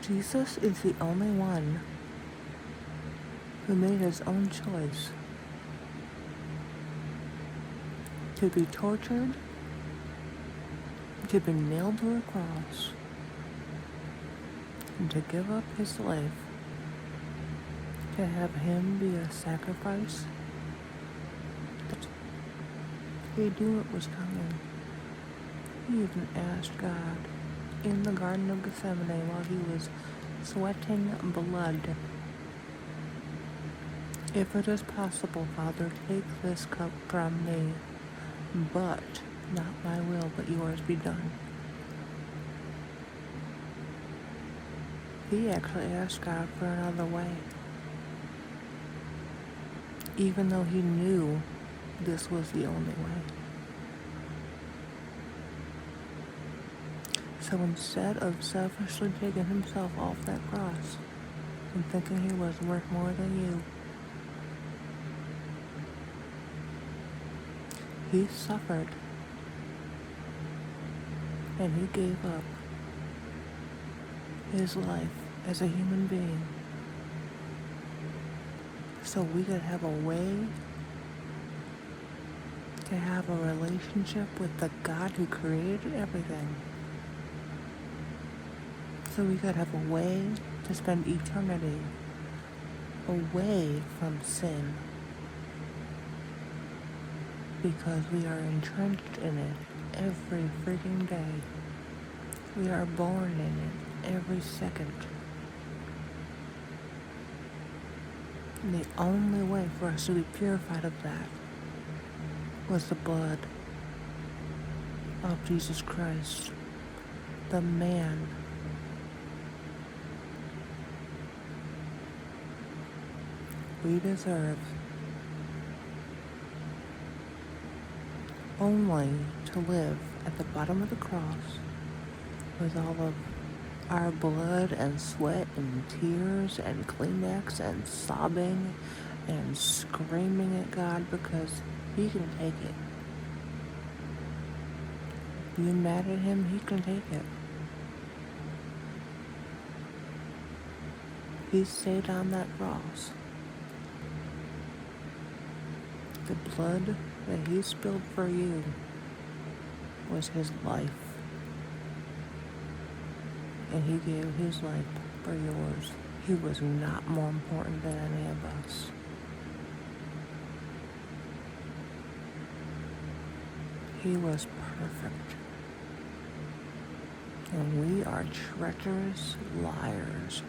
Jesus is the only one who made his own choice to be tortured, to be nailed to a cross, and to give up his life, to have him be a sacrifice. He knew it was coming. He even asked God in the Garden of Gethsemane while he was sweating blood, "If it is possible, Father, take this cup from me, but not my will, but yours be done." He actually asked God for another way, even though he knew this was the only way. So instead of selfishly taking himself off that cross and thinking he was worth more than you, he suffered and he gave up his life as a human being so we could have a way to have a relationship with the God who created everything. So we could have a way to spend eternity away from sin, because we are entrenched in it every freaking day. We are born in it every second. And the only way for us to be purified of that was the blood of Jesus Christ, the man we deserve, only to live at the bottom of the cross with all of our blood and sweat and tears and Kleenex and sobbing and screaming at God because he can take it. You mad at him, he can take it. He stayed on that cross. The blood that he spilled for you was his life. And he gave his life for yours. He was not more important than any of us. He was perfect. And we are treacherous liars.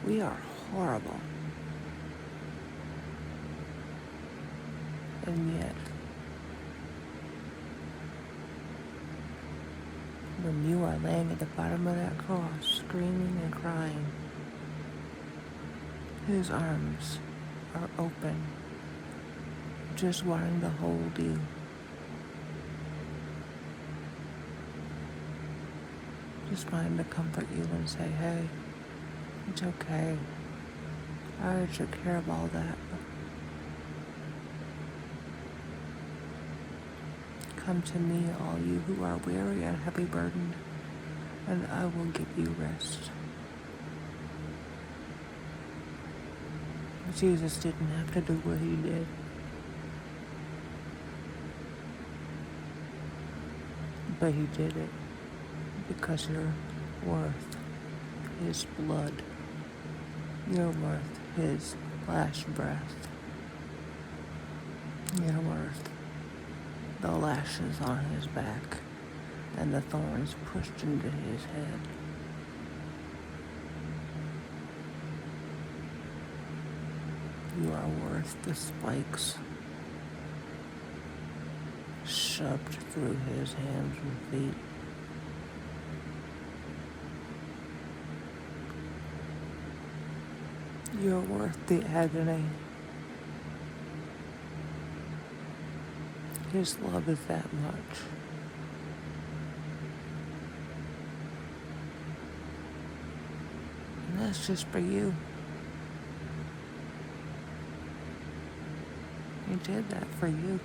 We are horrible. And yet, when you are laying at the bottom of that cross, screaming and crying, his arms are open, just wanting to hold you. Just wanting to comfort you and say, hey, it's okay. I already took care of all that. Come to me, all you who are weary and heavy burdened, and I will give you rest. Jesus didn't have to do what he did. But he did it because you're worth his blood. You're worth his last breath. You're worth the lashes on his back and the thorns pushed into his head. You are worth the spikes shoved through his hands and feet. You're worth the agony. His love is that much. And that's just for you. He did that for you.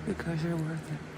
because you're worth it.